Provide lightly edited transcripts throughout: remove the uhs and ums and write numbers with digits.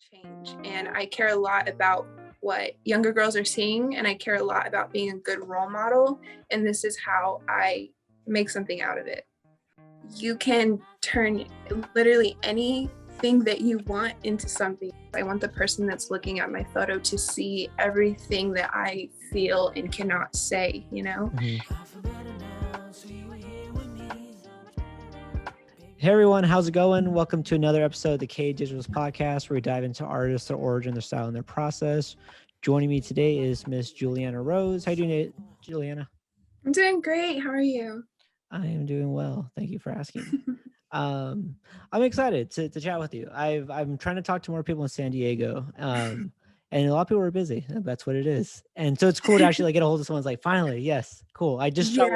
change. And I care a lot about what younger girls are seeing, and I care a lot about being a good role model. And this is how I make something out of it. You can turn literally anything that you want into something. I want the person that's looking at my photo to see everything that I feel and cannot say, you know? Hey everyone, how's it going? Welcome to another episode of the KDigitals podcast, where we dive into artists, their origin, their style, and their process. Joining me today is Miss Juliana Rose. How are you doing, Juliana? I'm doing great. How are you? I am doing well. Thank you for asking. I'm excited to chat with you. I'm trying to talk to more people in San Diego, and a lot of people are busy. That's what it is. And so it's cool to actually get a hold of someone's like, finally, yes, cool. I just shot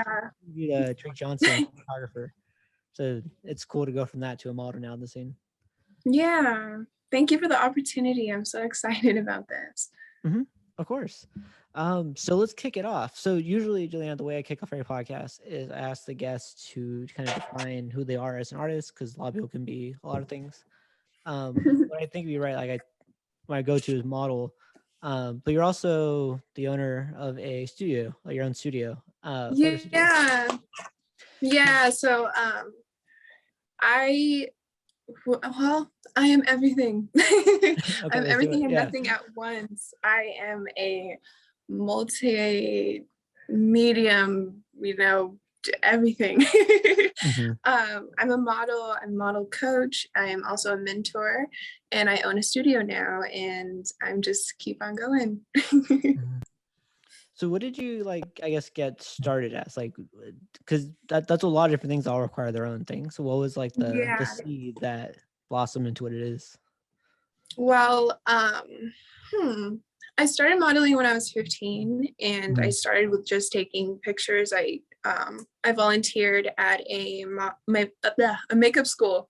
with Trey Johnson, photographer. So it's cool to go from that to a model now in the scene. Yeah. Thank you for the opportunity. I'm so excited about this. Mm-hmm. Of course. So let's kick it off. So usually, Juliana, the way I kick off every podcast is I ask the guests to kind of define who they are as an artist, because a lot of people can be a lot of things. But I think you're right. Like my go-to is model. But you're also the owner of a studio, like your own studio. Photo studio. Yeah. So I am everything. Okay, I'm everything and yeah. nothing at once. I am a multi-medium, everything. Mm-hmm. I'm a model, I'm a model coach. I am also a mentor, and I own a studio now, and I'm just keep on going. Mm-hmm. So what did you get started as? Because that's a lot of different things all require their own thing. So what was the seed that blossomed into what it is? Well, I started modeling when I was 15, and I started with just taking pictures. I volunteered at a makeup school,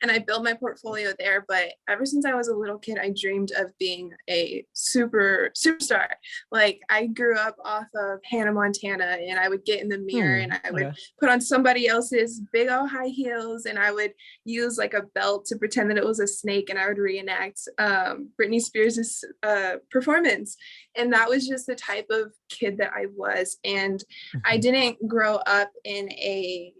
and I built my portfolio there. But ever since I was a little kid, I dreamed of being a superstar. Like, I grew up off of Hannah Montana, and I would get in the mirror and I would put on somebody else's big old high heels, and I would use like a belt to pretend that it was a snake, and I would reenact Britney Spears' performance. And that was just the type of kid that I was. And I didn't grow up in a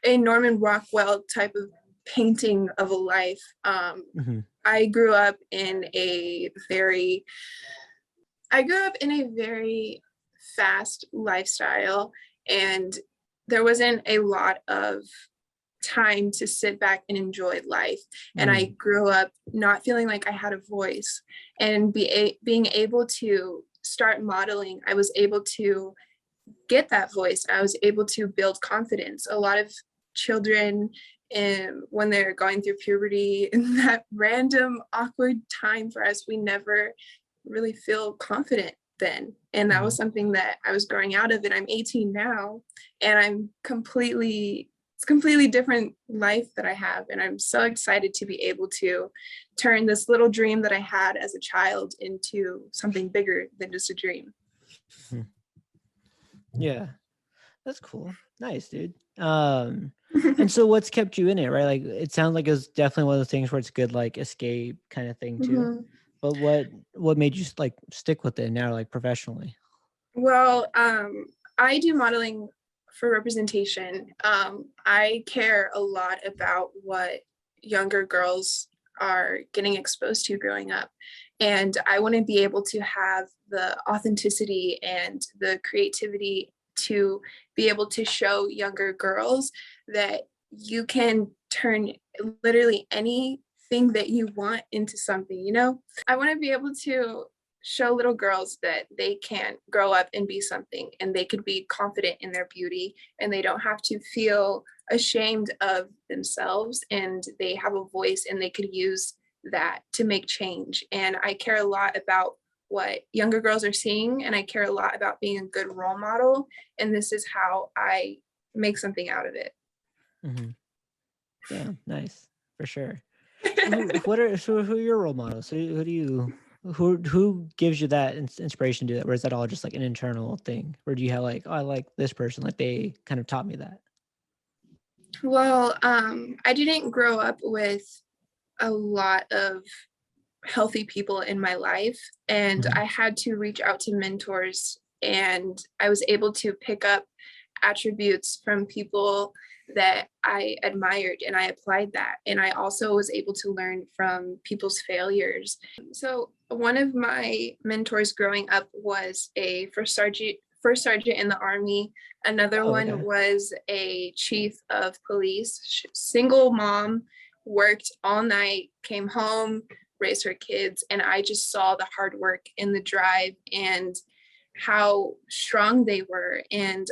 Norman Rockwell type of painting of a life. I grew up in a very fast lifestyle, and there wasn't a lot of time to sit back and enjoy life. And I grew up not feeling like I had a voice, and being able to start modeling, I was able to get that voice. I was able to build confidence. A lot of children, when they're going through puberty, in that random awkward time for us, we never really feel confident then. And that was something that I was growing out of. And I'm 18 now, and it's a completely different life that I have. And I'm so excited to be able to turn this little dream that I had as a child into something bigger than just a dream. Yeah, that's cool. Nice, dude. And so what's kept you in it, right? Like, it sounds like it's definitely one of those things where it's good, like, escape kind of thing too. But what made you like stick with it now, like, professionally? Well, I do modeling for representation. I care a lot about what younger girls are getting exposed to growing up. And I want to be able to have the authenticity and the creativity to be able to show younger girls that you can turn literally anything that you want into something, you know? I want to be able to show little girls that they can grow up and be something, and they could be confident in their beauty, and they don't have to feel ashamed of themselves, and they have a voice, and they could use that to make change. And I care a lot about what younger girls are seeing, and I care a lot about being a good role model. And this is how I make something out of it. Yeah, nice, for sure. Who are your role models? Who gives you that inspiration to do that? Or is that all just like an internal thing? Or do you have like, oh, I like this person, like they kind of taught me that? Well, I didn't grow up with a lot of healthy people in my life, and I had to reach out to mentors, and I was able to pick up attributes from people that I admired, and I applied that. And I also was able to learn from people's failures. So one of my mentors growing up was a first sergeant in the Army. Another Oh, one okay. was a chief of police, single mom, worked all night, came home, raised her kids, and I just saw the hard work and the drive and how strong they were. And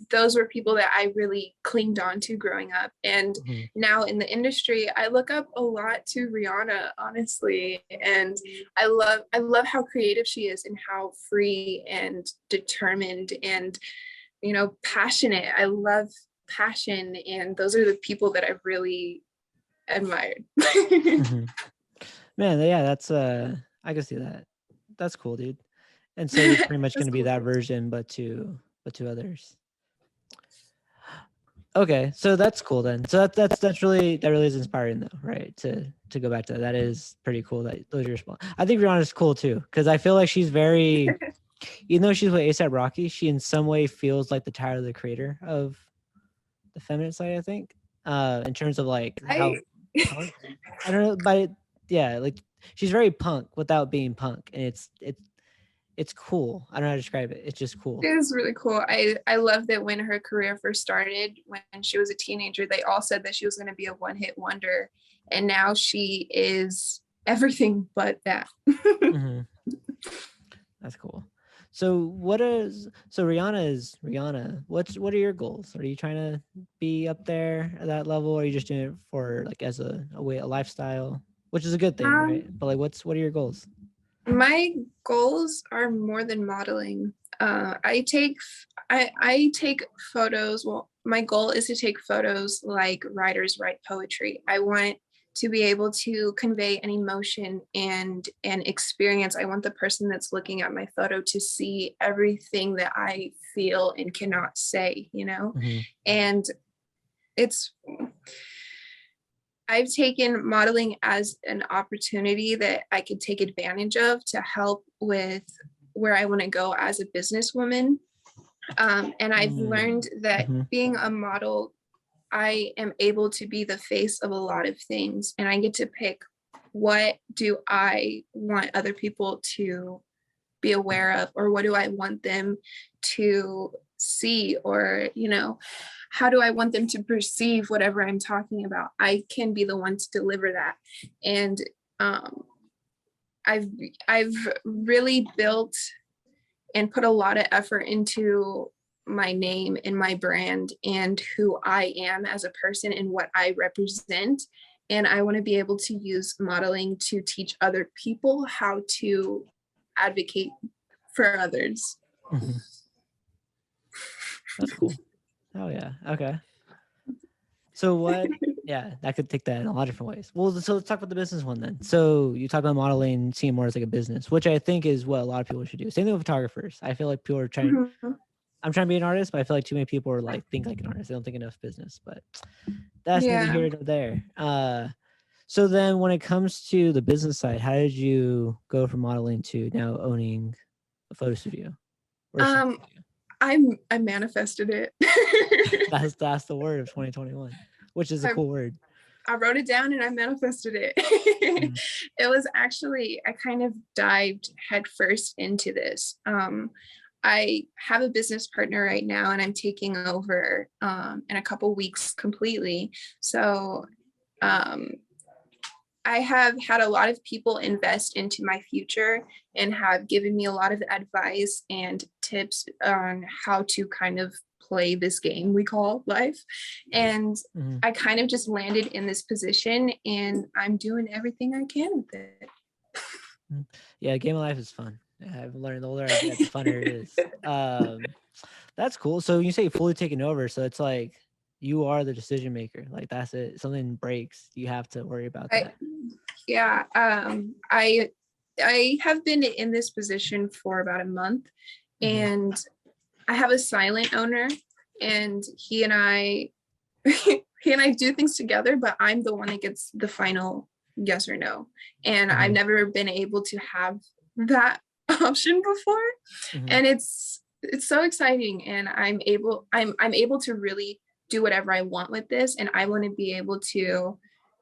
those were people that I really clinged on to growing up. And Mhm. now in the industry, I look up a lot to Rihanna, honestly. And I love how creative she is and how free and determined and, passionate. I love passion. And those are the people that I've really admired. Mhm. Man, yeah, that's I can see that. That's cool, dude. And so you're pretty much That's gonna be cool. that version, but to others. Okay, so that's cool then. So that really is inspiring though, right? To go back to that, that is pretty cool. That those are your response. I think Rihanna's cool too because I feel like she's very, even though she's with ASAP Rocky, she in some way feels like the Tyler the Creator of the feminine side. I think, in terms of like I how punk. I don't know, but yeah, like she's very punk without being punk, and it's cool. I don't know how to describe it. It's just It cool. is really cool. I love that when her career first started, when she was a teenager, they all said that she was going to be a one-hit wonder, and now she is everything but that. Hmm. That's cool. So Rihanna is Rihanna. What are your goals? Are you trying to be up there at that level, or are you just doing it for like as a way a lifestyle, which is a good thing, right? Um, But like, what are your goals? my goals are more than modeling. I take photos. Well, my goal is to take photos like writers write poetry. I want to be able to convey an emotion and an experience. I want the person that's looking at my photo to see everything that I feel and cannot say. Hmm. And it's I've taken modeling as an opportunity that I could take advantage of to help with where I want to go as a businesswoman. And I've learned that Mm-hmm. being a model, I am able to be the face of a lot of things, and I get to pick what do I want other people to be aware of, or what do I want them to see, or how do I want them to perceive whatever I'm talking about. I can be the one to deliver that. And um, i've I've really built and put a lot of effort into my name and my brand and who I am as a person and what I represent. And I want to be able to use modeling to teach other people how to advocate for others. Hmm. That's cool. Oh yeah. Okay. So what? Yeah, I could take that in a lot of different ways. Well, so let's talk about the business one then. So you talk about modeling, seeing more as like a business, which I think is what a lot of people should do. Same thing with photographers. I feel like people are trying. Mhm. I'm trying to be an artist, but I feel like too many people are like think like an artist. They don't think enough business. But that's neither Yeah. here nor there. So then when it comes to the business side, how did you go from modeling to now owning a photo studio or a shop Um, studio? I manifested it. That's the word of 2021, which is a I cool word. I wrote it down and I manifested it. Mhm. It was actually, I kind of dived headfirst into this. I have a business partner right now and I'm taking over in a couple weeks completely. So um, I have had a lot of people invest into my future and have given me a lot of advice and tips on how to kind of play this game we call life. And Mhm. I kind of just landed in this position and I'm doing everything I can with Mm. Yeah, game of life is fun. Yeah, I've learned the older I get, the funner it is. That's cool. So you say fully taken over, so it's like you are the decision maker. Like that's it. Something breaks, you have to worry about it. that. Yeah, I have been in this position for about a month, Hmm. and I have a silent owner, and he and I he and I do things together, but I'm the one that gets the final yes or no. And I've never been able to have that option before. And it's so exciting. And I'm able to really do whatever I want with this. And I want to be able to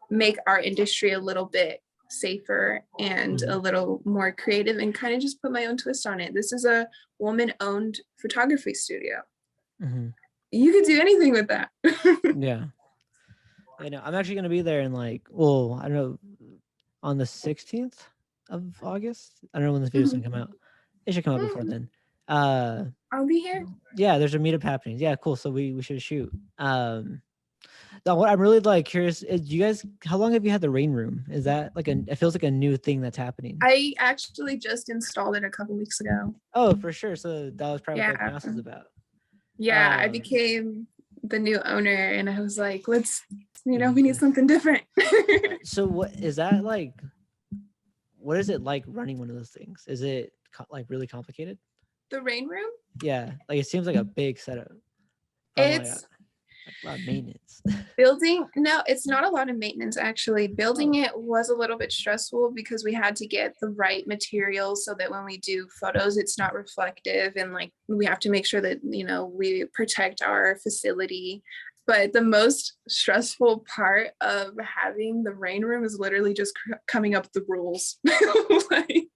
make our industry a little bit safer and a little more creative and kind of just put my own twist on it. This is a woman-owned photography studio. You could do anything with that. Yeah. I know. I'm actually going to be there in like, well, I don't know, on the 16th of August. I don't know when this video's going to come out. It should come out before then. I'll be here. Yeah, there's a meetup happening. Yeah, cool. So we should shoot. Now, what I'm really like curious is, you guys, how long have you had the rain room? Is that like it feels like a new thing that's happening? I actually just installed it a couple weeks ago. Oh, for sure. So that was probably what everything else is about. Yeah, I became the new owner, and I was like, let's, we need something different. So what is that like? What is it like running one of those things? Is it like really complicated? The rain room? Yeah, like it seems like a big setup. It's a lot of maintenance. No, it's not a lot of maintenance actually. Building it was a little bit stressful because we had to get the right materials so that when we do photos, it's not reflective, and like we have to make sure that, we protect our facility. But the most stressful part of having the rain room is literally just coming up with the rules. Like,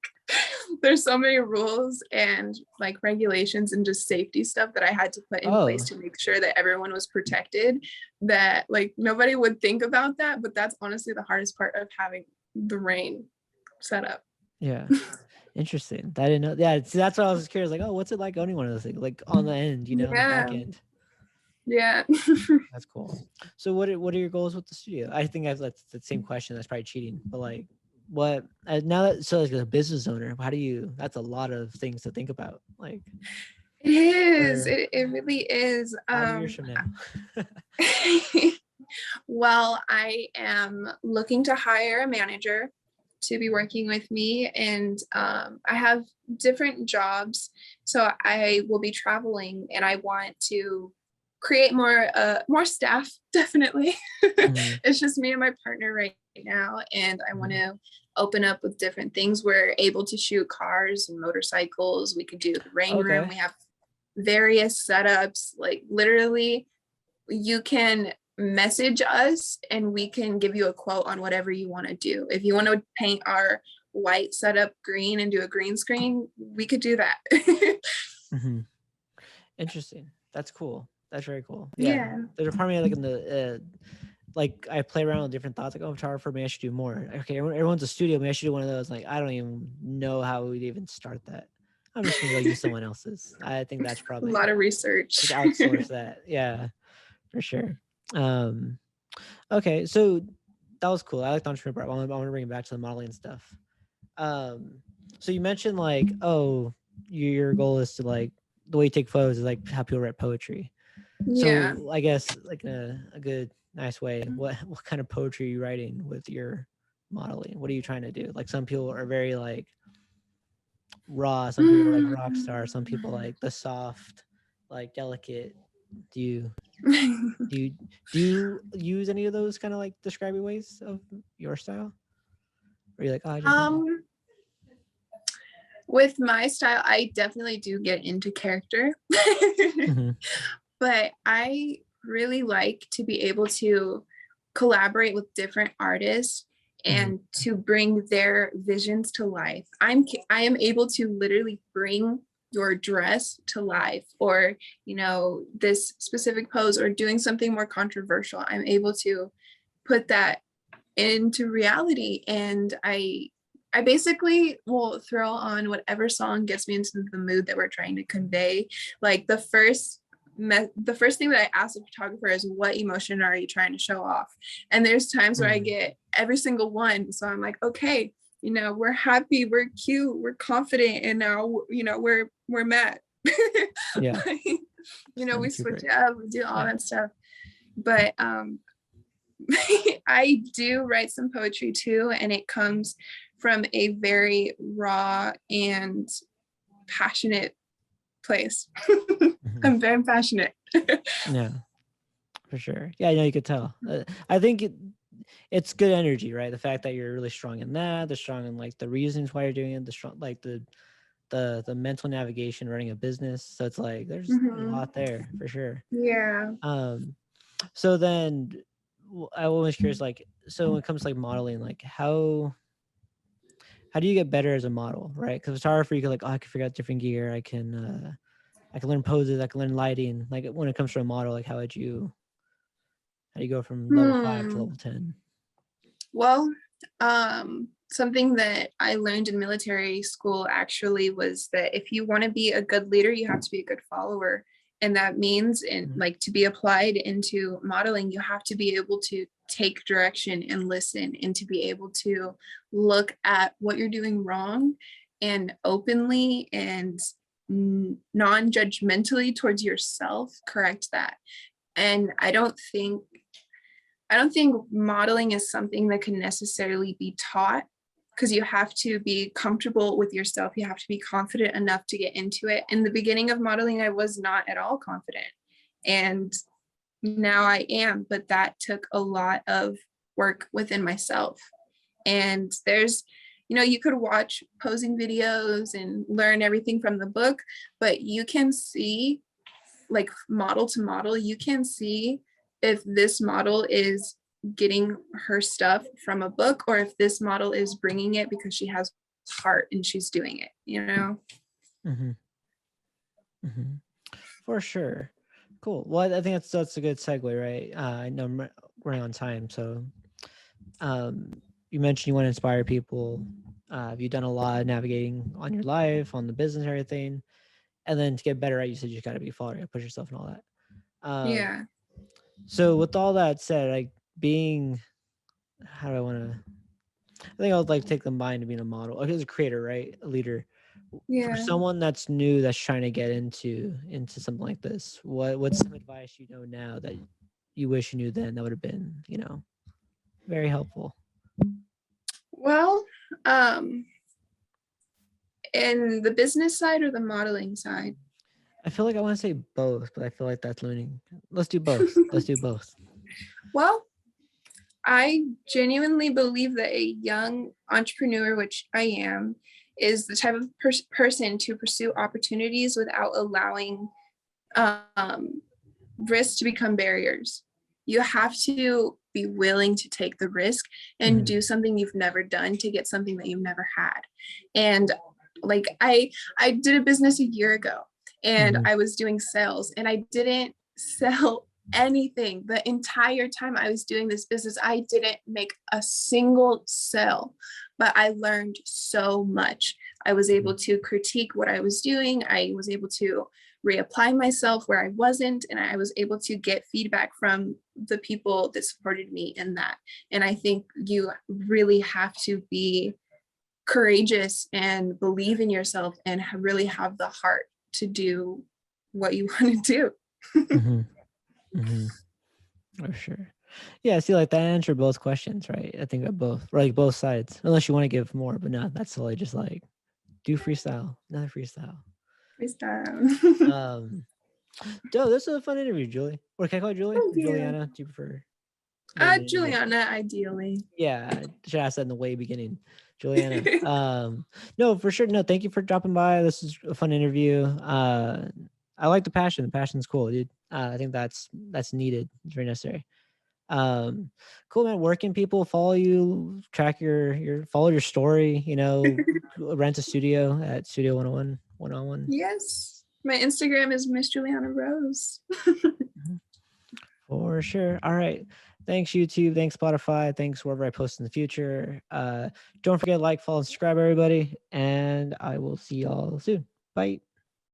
there's so many rules and like regulations and just safety stuff that I had to put in place to make sure that everyone was protected, that like nobody would think about that. But that's honestly the hardest part of having the rain set up. Yeah. Interesting. I didn't know. Yeah. See, that's what I was curious. Like, oh, what's it like owning one of those things? Like on the end, on the back end. Yeah. That's cool. So what are your goals with the studio? I think that's the same question. That's probably cheating, but like, what now that, so as a business owner, how do you, that's a lot of things to think about. Like it is, it really is. 5 years from now. Well, I am looking to hire a manager to be working with me, and I have different jobs, so I will be traveling, and I want to create more staff. Definitely. It's just me and my partner right now, and I want to open up with different things. We're able to shoot cars and motorcycles. We could do the rain room. We have various setups. Like literally, you can message us and we can give you a quote on whatever you want to do. If you want to paint our white setup green and do a green screen, we could do that. Interesting. That's cool. That's very cool. Yeah. There's a part of me like in the like I play around with different thoughts, like, oh, photographer, maybe I should do more. Okay, everyone's a studio, maybe I should do one of those. Like, I don't even know how we'd even start that. I'm just gonna go use someone else's. I think that's probably a lot of research. Just outsource that. Yeah, for sure. Okay, so that was cool. I like the entrepreneur part. I want to bring it back to the modeling stuff. So you mentioned like, oh, your goal is to like, the way you take photos is like how people write poetry. So I guess like a good, nice way, what kind of poetry are you writing with your modeling? What are you trying to do? Like some people are very like raw, some people are like rock star, some people like the soft, like delicate. Do you use any of those kind of like describing ways of your style? Or are you like, oh, I just with my style, I definitely do get into character. But I really like to be able to collaborate with different artists and to bring their visions to life. I am able to literally bring your dress to life, or this specific pose, or doing something more controversial. I'm able to put that into reality, and I basically will throw on whatever song gets me into the mood that we're trying to convey. Like the first thing that I ask a photographer is, what emotion are you trying to show off? And there's times where I get every single one. So I'm like, okay, we're happy, we're cute, we're confident, and now we're mad. Yeah. We switch up, we do all that stuff. But I do write some poetry too, and it comes from a very raw and passionate place. I'm very passionate. Yeah, for sure. Yeah, I know you could tell. I think it's good energy, right? The fact that you're really strong in that, the strong in like the reasons why you're doing it, the strong like the mental navigation running a business. So it's like there's a Hmm. lot there for sure. Yeah. Um, so then I was curious, like, so when it comes to like modeling, like how do you get better as a model, right? Because photography, you can like, oh, I can figure out different gear. I can learn poses. I can learn lighting. Like when it comes to a model, like how do you go from level 5 to Hmm. level 10? Well, something that I learned in military school actually was that if you want to be a good leader, you have to be a good follower. And that means in Mhm. like to be applied into modeling, you have to be able to take direction and listen and to be able to look at what you're doing wrong and openly and non-judgmentally towards yourself correct that. And I don't think modeling is something that can necessarily be taught because you have to be comfortable with yourself. You have to be confident enough to get into it. In the beginning of modeling, I was not at all confident. And now I am, but that took a lot of work within myself. And you could watch posing videos and learn everything from the book, but you can see like model to model, you can see if this model is getting her stuff from a book or if this model is bringing it because she has heart and she's doing it, you know? Mm-hmm. Mm-hmm. For sure. Cool. Well, I think that's a good segue, right? I know I'm running on time, so you mentioned you want to inspire people. You've done a lot of navigating on your life, on the business, and everything, and then to get better at, you said you got to be a follower, you gotta push yourself and all that. Yeah. So with all that said, like being, how do I want to? I think I would like take the mind to being a model, like as a creator, right, a leader. For Yeah. someone that's new, that's trying to get into something like this, what's some advice you know now that you wish you knew then that would have been, very helpful? Well, in the business side or the modeling side? I feel like I want to say both, but I feel like that's learning. Let's do both. Let's do both. Well, I genuinely believe that a young entrepreneur, which I am, is the type of person to pursue opportunities without allowing um, risks to become barriers. You have to be willing to take the risk and Mm-hmm. do something you've never done to get something that you've never had. And like I did a business a year ago and Mm-hmm. I was doing sales and I didn't sell anything the entire time I was doing this business. I didn't make a single sale, but I learned so much. I was able to critique what I was doing. I was able to reapply myself where I wasn't, and I was able to get feedback from the people that supported me in that. And I think you really have to be courageous and believe in yourself and really have the heart to do what you want to do. Mm-hmm. Mm-hmm. For sure. Yeah, see, like that answered both questions, right? I think both, or like both sides, unless you want to give more, but no, that's totally just like do freestyle, another freestyle. Freestyle. Um, Joe, this was a fun interview, Julie. Or can I call you Julie? Thank Or you. Juliana? Do you prefer maybe an initial? Juliana, ideally. Yeah, I should ask that in the way beginning. Juliana. No, for sure. No, thank you for dropping by. This is a fun interview. I like the passion. The passion's cool, dude. I think that's needed. It's very necessary. Cool, man. Where can people follow you, track your follow your story, rent a studio at Studio 101 101. Yes. My Instagram is Miss Juliana Rose. Mhm. For sure. All right. Thanks, YouTube. Thanks, Spotify. Thanks, wherever I post in the future. Don't forget to like, follow, and subscribe, everybody. And I will see y'all soon. Bye.